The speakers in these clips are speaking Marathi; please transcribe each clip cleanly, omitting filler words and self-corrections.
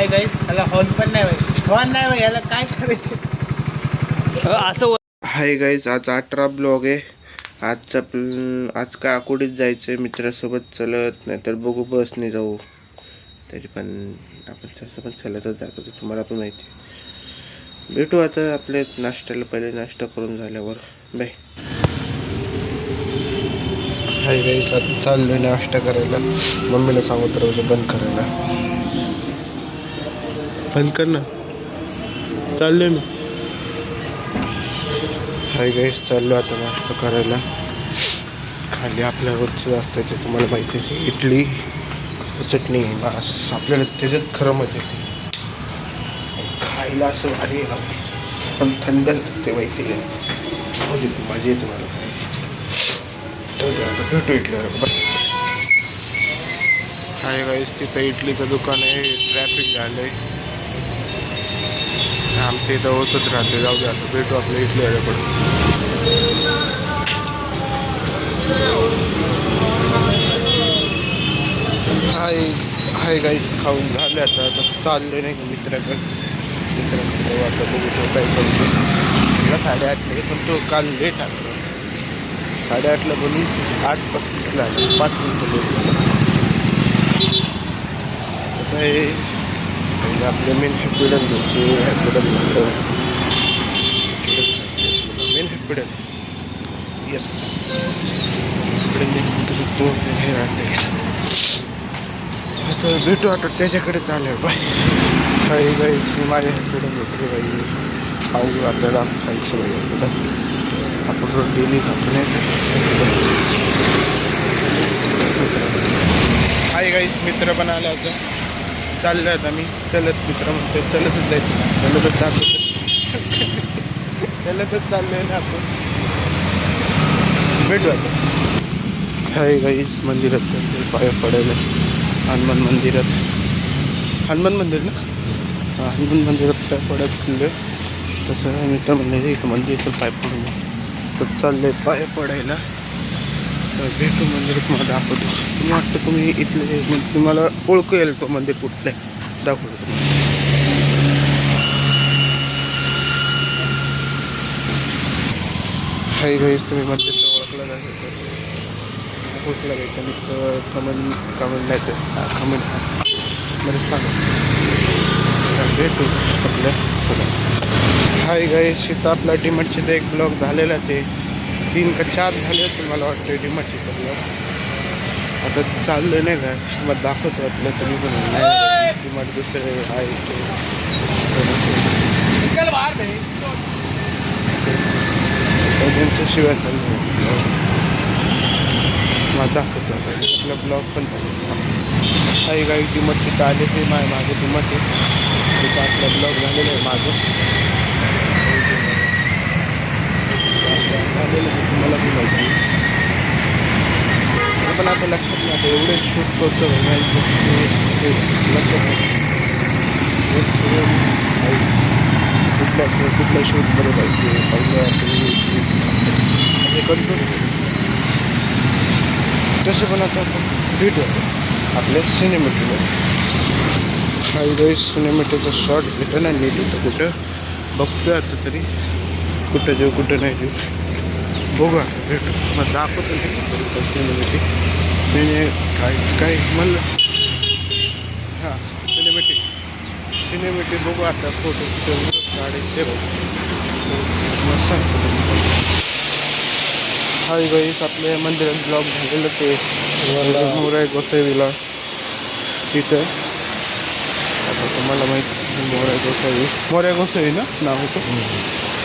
हाय गाईस, याला हॉर्न पण नाही भाई, हॉर्न नाही भाई, याला काय करायचं असं. हाय गाईज, आज 18 ब्लॉग आहे. आज काय आकुडीत जायचं आहे मित्रासोबत चलत, नाही तर बघू बसने जाऊ. तरी पण आपण त्यासोबत चलतच जातो, तुम्हाला पण माहिती. भेटू आता आपल्या नाश्त्याला, पहिले नाश्ता करून झाल्यावर. बाय. हाय गाईज, आता चाललोय नाश्ता करायला. मम्मीला सांगू तर बंद करायला. बंद कर ना, चाललोय मी. हाय गाईस, चाललो आता नाश्ता करायला. खाली आपल्या रोजचं असतं ते तुम्हाला माहितीच आहे, इडली चटणी. बस आपल्याला त्याच्यात खरं मजा येते खायला. असं भारी पण थंड लागते माहिती आहे, मजा येते मला. काय आता भेटू इडलीवर. हाय गाईस, तिथं इडलीचं दुकान आहे. ट्रॅफिक झालं आहे आमच्या इथं, होतच राहते. जाऊ दे, आता भेटू आपल्या इडली आल्याकडून. हाय गाईस, खाऊन झाले. आता चालले नाही का मित्राकडे. आता बघू तो काय करतो. मला 8:30 पण तो काल लेट आला. 8:30ला बोलून 8:35ला आला, 5 मिनिटं लेट. आता हे आपले मेन हॅपिडन घ्यायचे. हॅपिडन म्हणतो, मेन हॅपिडन. येस, हे राहते. आता भेटू, आता त्याच्याकडे चालेल. बाय. काही गाईस, मी माझ्या हॅपिडन घेतले बाई. खाऊ आपल्याला खायचं बाई हॅपिडन. आपण रोज डेली खातो नाही का. हाय गाईस, मित्र पण आला होता. चाललं आता मी चलत. मित्र म्हणतो चलतच जायचं, चलतच जातो. चलतच चाललोय ना आपण. भेटू आता. हाय गाईस, मंदिरात चालते, पाया पडायला. हनुमान मंदिरात, हनुमान मंदिर ना, हनुमान मंदिरात पाय पडायचं चाललं. तसं मित्र म्हणलं इथं मंदिर पाय पडून तर चाललंय पाय पडायला. तर भेटू मंदिरात. मला दाखवतो. तुम्ही वाटतं तुम्ही इथले, तुम्हाला ओळखू येईल तो मंदिर कुठलं आहे, दाखवतो तुम्हाला. हाय गाईस, तुम्ही मंदिरचं ओळखलं नाही तर कुठलं घ्यायचं मी कमेंट नाही तर कमेंट मध्ये सांगा. भेटू आपल्या पुढे. हाय गाईस, इथं आपला डीमार्टचे तर एक ब्लॉग झालेलाच आहे. 3 का 4 झाले होते मला वाटतं डीमार्टचे ब्लॉग. आता चाललं नाही का, मग दाखवतो आपलं. तुम्ही पण नाही डीमार्ट दुसरे आहे त्यांच्या शिवाय चाललं. मग दाखवतो आपला ब्लॉग पण चालू. काही काही डीमार्ट तिथं आले ते माझं डीमार्ट आहे. तिथं आपला ब्लॉग झालेला आहे माझं झालेलं आहे, तुम्हाला पण माहिती. पण आता लक्षात नाही, आता एवढे शूट करतो लक्षात नाही. कुठल्या शूटमध्ये पाहिजे असे करतो. तसं पण आता आपण भेटू आपल्या सिनेमॅटिकला. हाय गाईस, सिनेमॅटिकचा शॉट भेटं ना नीट होतं. कुठं बघतोय आता तरी, कुठं जाऊ कुठं नाही जाऊ बघू. आता भेटू, मग दाखवतो नाही सिनेमॅटिक. काय म्हणलं, हां सिनेमॅटिक बघू आता. फोटो काढायचे मग सांगतो. हाय गाईस, आपल्या मंदिरात ब्लॉग झालेलं ते मोऱ्या गोसावीला तिथं. आता तुम्हाला माहिती मोऱ्या गोसावी ना नाव होतं.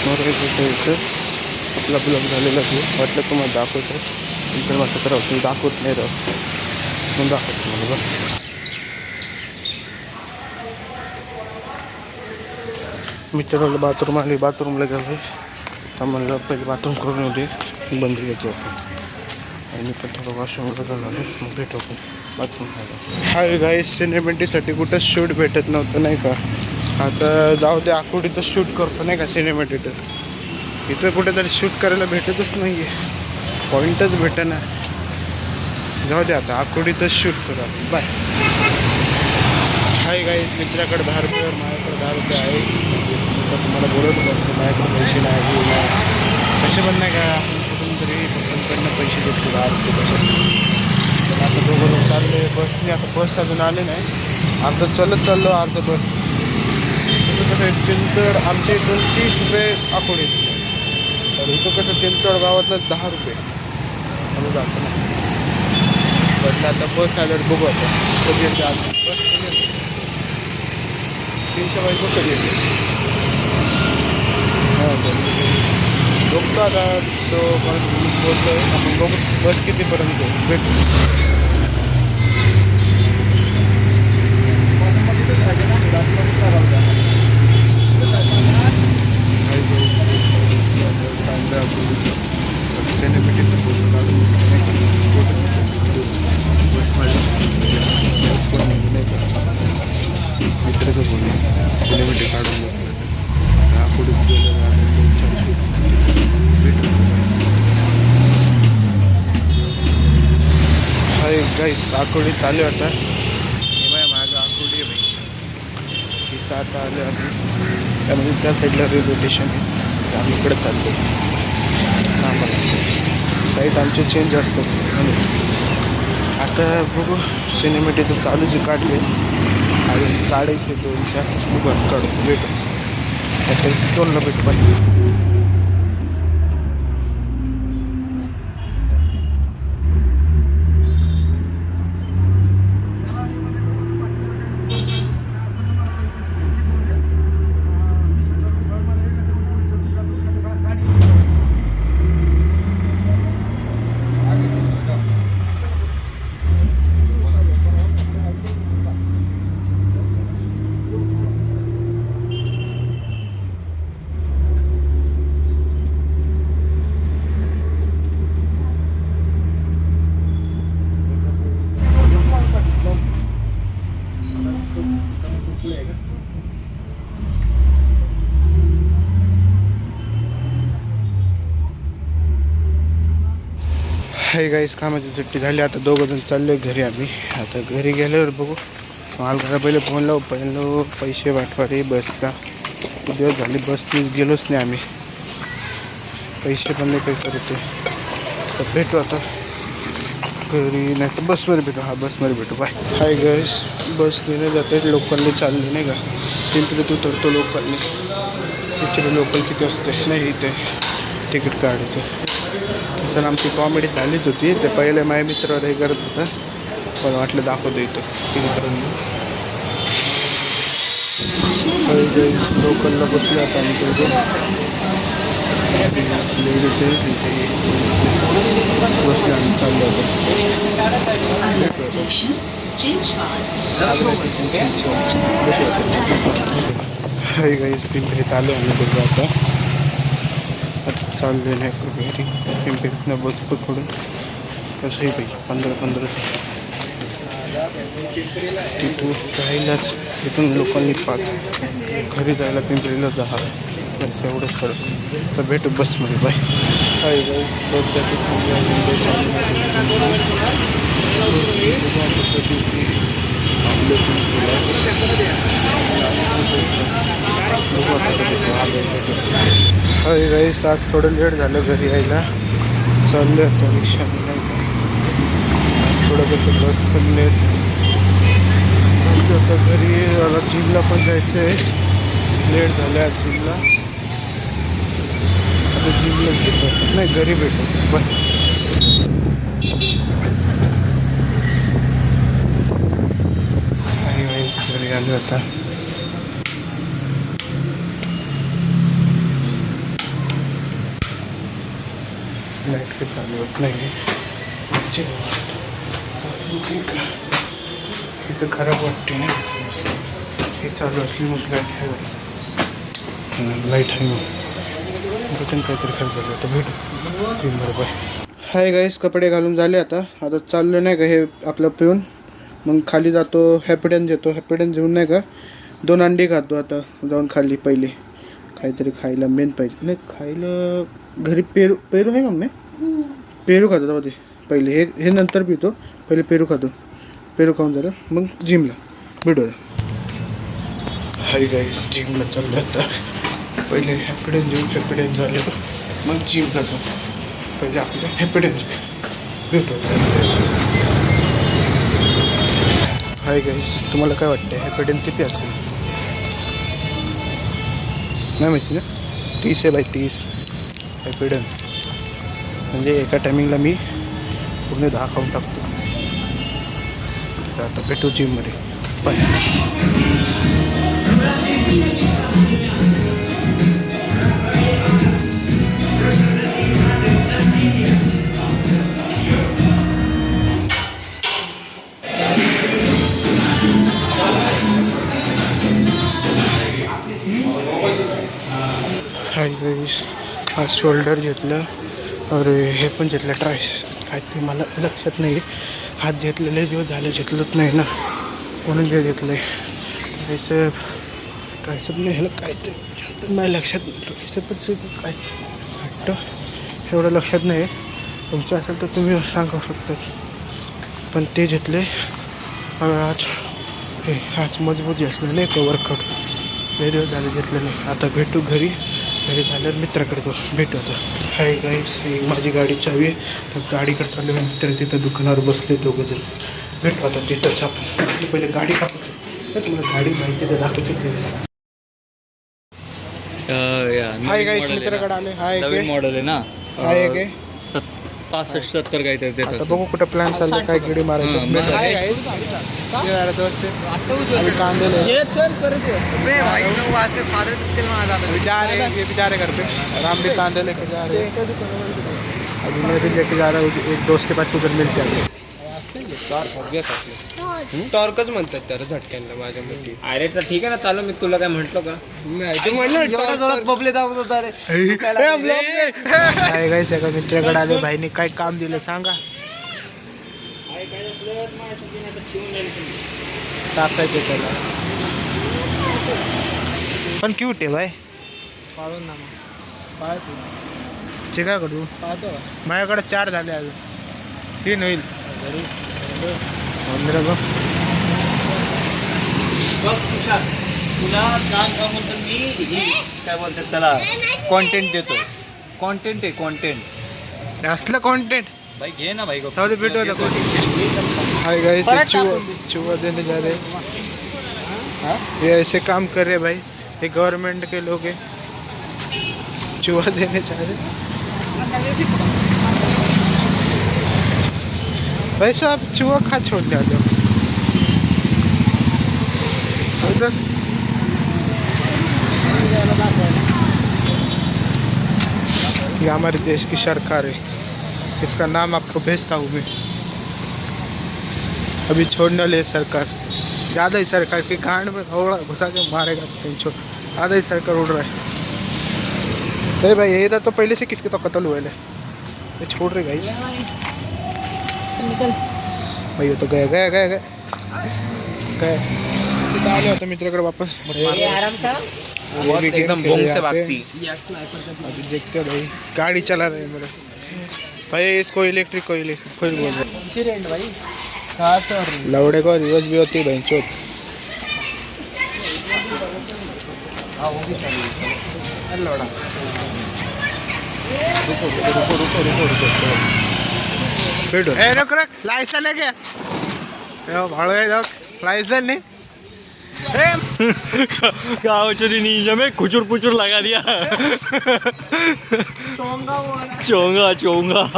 मोऱ्या गोसावीचं आपला ब्लॉग झालेला ते. वाटलं तुम्हाला दाखवतो, नंतर वाटतं तर तुम्ही दाखवत नाही राहू, मग दाखवतो मला. बघ मित्राला बाथरूम आली, बाथरूमला गेलो. तर म्हणलं पहिले बाथरूम करून येऊ दे, बंद घ्यायची आपण. आणि पण थोडं वॉशरूमला जाणार आहे, मग भेटू आपण बाथरूम. हाय गाईस, सिनेमॅटिकसाठी कुठं शूट भेटत नव्हतं नाही का. आता जाऊ दे, आकुडीतच शूट करतो नाही का सिनेमॅटिक. इथं कुठेतरी शूट करायला भेटतच नाही आहे, पॉईंटच भेटेना. जाऊ दे, आता आकुडीतच शूट करू आपण. बाय. हाय गाईस, मित्राकडे 10 रुपये माझ्याकडे 10 रुपये आहे. तर तुम्हाला बोलतच असतो माझ्याकडे पैसे नाही हे नाही कसे पण नाही का आपण कुठून तरी पप्पांकडनं पैसे देतो 10 रुपये कसे. पण आता दोघं लोक चालले बसने. आता बस अजून आले नाही. अर्ध चालत चाललो अर्ध बस. कसं चिंचवड आमच्या इथून 30 रुपये आकोड येत. तर इथं कसं चिंचवड गावातनं 10 रुपये म्हणून जातो ना. पण आता बस आल्यावर बघू आता कधी येते. आज बस कधी येते 300 बाईक कधी येते. हां बघतो आता तो बोलतो आहे. आपण बघू बस कितीपर्यंत भेटू. मित्राचं बोल किलोमीटर काढून पुढे गेलं हाय गाईस. आकोडी चालू आता हे माझं आकोडी आहे भाई. इथं आता आलं आम्ही त्यामध्ये त्या साईडला रेल्वे स्टेशन आहे. आम्ही इकडे चालतो. आम्हाला साईड आमचे चेंज असतात. आता बघू सिनेमॅटिक चालूच काढले अजून काढायचे 2-4 बघू काढू भेटू. आता 2ला भेटू पाहिजे. हाय गाईस, कामाची सुट्टी झाली. आता दोघंजण चाललो आहे घरी. आम्ही आता घरी गेल्यावर बघू. मला पहिले फोन लावू पहिलं पैसे पाठवा रे बसला. खूप दिवस झाले बसनीच गेलोच नाही आम्ही. पैसे पण नाही काही करते. तर भेटू आता घरी नाही तर बसमध्ये भेटू. हा बसमध्ये भेटू बाय. हाय गाईस, बस नेणे जाते लोकलने चालली नाही का. पिंपरीत उतरतो लोकलने. इकडे लोकल किती असते नाही इथे तिकीट काढायचं. सर आमची कॉमेडी झालीच होती. ते पहिले माझ्या मित्रावर हे करत होतं पण वाटलं दाखवतो इथं किती करून. लोकलला बसलो आता आम्ही दोघं. लेडीज आहे बसले आम्ही चाललो होतो. हाय गाईस, पिंपरीत आलो आम्ही दोघं. आता चालले नाही घरी. पिंपरीतनं बस पकडून कसंही पाहिजे 15-15 तिथून जायलाच. इथून लोकांनी 5 घरी जायला पिंपरीला 10 बस एवढंच फरक. तर भेटू बसमध्ये बाय. हाय गाईस, बस जाते हाय गाईस, आज थोडं लेट झालं घरी यायला. चाललं आता रिक्षाने नाही का. आज थोडं कसं बस पण लेट चाललं. आता घरी आता जिमला पण जायचं आहे. लेट झालं आज जिमला. आता जिमला भेटू नाही घरी भेटू बाय. हाय गाईस, घरी आलो आता. लाईट काही चालू होत नाही. इथं खराब वाटते ना. हे चालू असली मग लाईट आहे. लाईट आहे मग बटन काहीतरी खराब झालं. तर भेटू जिमवर बाय. हाय गाईस, कपडे घालून झाले. आता चाललो नाही का हे आपलं पिऊन. मग खाली जातो हॅपीडेन्स येतो. हॅपीडेन्स घेऊन नाही का 2 अंडी खातो. आता जाऊन खाली पहिले काहीतरी खायला मेन पाहिजे. नाही खायला घरी पेरू आहे मग. नाही पेरू खातो तेव्हा ते पहिले. हे नंतर पितो. पहिले पेरू खातो. पेरू खाऊन झालं मग जिमला भेटू. हाय गाईस, जिमला चाललो आता. पहिले हॅपीडेन्स घेऊ, हॅपीडेन्स झाले मग जिमला जाऊ. पहिले आपलं हॅपीडेन्स भेटू. हाय गाईस, तुम्हाला काय वाटतं हॅपीडेन्स किती असेल? नाही माहिती ना, 30 आहे बाई, 30 हॅपीडेन्स. म्हणजे एका टायमिंगला मी पूर्ण 10 खाऊन टाकतो. तर आता भेटू जिममध्ये. बाय. हाय गाईस, आज शोल्डर घेतलं और हे पण घेतलं ट्रायस. काय ते मला लक्षात नाही. हात घेतलेले दिवस झाले, घेतलंच नाही ना म्हणून जे घेतलं आहे ट्रायसेप नाही. ह्याला काय ते माझ्या लक्षात नाही. ट्रायसेपच काय वाटतं एवढं लक्षात नाही. तुमचं असेल तर तुम्ही सांगू शकता. पण ते घेतले आज मजबूत घेतलं नाही का वर्कआउट. लय दिवस झाले घेतलं नाही. आता भेटू घरी झाल्यावर मित्राकडे तो भेटू. आता हाय गाईस, ही माझी गाडी चावी आहे. तर गाडीकडे चाललो मित्र तिथं दुकानावर बसले दोघंजण. भेटू आता तिथंच आपण. पहिले गाडी दाखवतो तर तुम्हाला गाडी माहितीचं दाखवतो. हाय गाईस, मित्राकडे आले. हाय नवीन मॉडेल आहे ना. हाय काय 65-70 काहीतरी देत आता असेल. बघू कुठं प्लॅन चाललं, काय गिडी मारायचं. बेचारे करते राम भी कांदे लेके जा रहे हैं. अभी मैं भी लेके जा रहा हूँ. एक दोस्त के पास उधर मिलते हैं. टॉर्कच म्हणतात त्याला झटक्यांना माझ्या मध्ये. अरे तर ठीक आहे ना, चालू. मी तुला काय म्हंटलो का? बबले दाबत होता रे. काय गाईस, एका मित्राकडे आले. भाईने काय काम दिलं सांगा. टाकायचे त्याला. पण क्यूट आहे भाई. पाळून ना मग पाळतो. चे काय करू? पाहतो माझ्याकडे 4 झाले, अजून 3 होईल. घरी तुला काम का म्हणतो मी, काय बोलतात त्याला, कॉन्टेंट देतो. कॉन्टेंट आहे, कॉन्टेंट. असलं कॉन्टेंट भाई घे ना भाई. तो भेटू. हाय गाइस, चुहा देने जा रहे हैं. ये ऐसे काम कर रहे भाई, ये गवर्नमेंट के लोग हैं. चुहा देने जा रहे भाई साहब. चुहा खा छोड़ दिया जाओ उधर. ये हमारे देश की सरकार है, इसका नाम आपको भेजता हूँ मैं. अभी छोड़ने ले सरकार. ज़्यादा ही सरकार की कांड में थोड़ा घुसा के मारेगा. छोड़, आधा ही सरकार उड़ रहा है. अरे भाई, ये इधर तो पहले से किसके तो कत्ल हुए. ये छोड़ रहे गाइस. भाई ये तो गए आले होते मित्राकडे वापस. आराम से एकदम बोंग से भागती. अभी देखते भाई, गाड़ी चला रहे हैं मेरे भाई. इसको इलेक्ट्रिक कोई बोल रहे रेंट भाई. कहाँ से और लौड़े को रिवर्स भी होती है भाई. चोट. हाँ वो भी चाहिए. लौड़ा बैठो. ए रुक लाइसेंस है क्या? भाड़ गए लाइसेंस नहीं. गाँव चली नीचे में खुचुर पुचुर लगा दिया. चोंगा.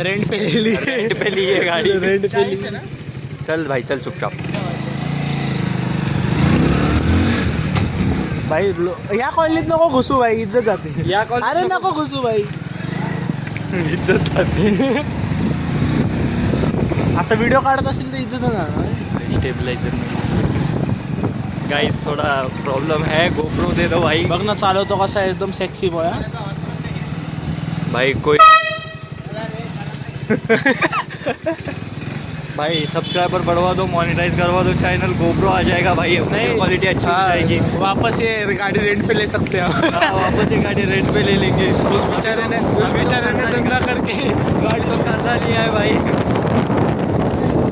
रेंट पे ली है गाड़ी. रेंट पे ली. चल भाई, चल चुपचाप. भाई या कॉलनीत नको घुसू भाई, इज्जत जाते. अरे नको घुसू भाई, इज्जत जाते. असा व्हिडिओ काढत असेल तर इज्जत ना. स्टेबलाइजर नहीं गाइस, थोड़ा प्रॉब्लम है. गोप्रो दे दो भाई. बघ ना चालवतो कसा एकदम सेक्सी बॉय. भाई कोई भाई सब्सक्राइबर बढ़वा दो, मोनेटाइज करवा दो चैनल, गोप्रो आ जाएगा भाई, नहीं। क्वालिटी अच्छी हो हाँ, जाएगी। वापस ये गाड़ी रेंट पे ले सकते हैं हम। हाँ, वापस ये गाड़ी रेंट पे ले लेंगे। उस बेचारे ने धंधा करके गाड़ी तो कर्जा लिया है भाई।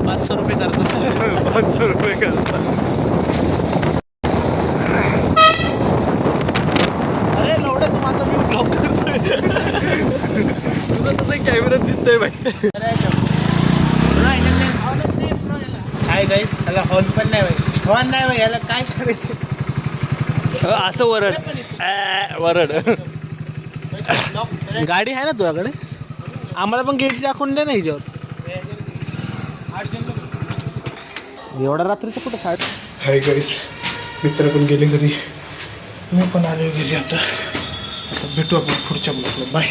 500 रुपये कर्ज। 500 रुपये कर्जा। अरे लवडे तुम आता मी ब्लॉक करतोय. तुला तसं कॅमेऱ्यात दिसतंय भाई. काय काही त्याला हॉर्न पण नाही भाई. हॉर्न नाही भाई, याला काय करायचं. असं वरड वरड. गाडी आहे ना तुझ्याकडे, आम्हाला पण गेट दाखवून दे ना हिच्यावर. एवढ्या रात्रीचं कुठं साठ. हाय गाईस, मित्र पण गेले घरी, मी पण आलो घरी. आता भेटू आपण पुढच्या ब्लॉगला. बाय.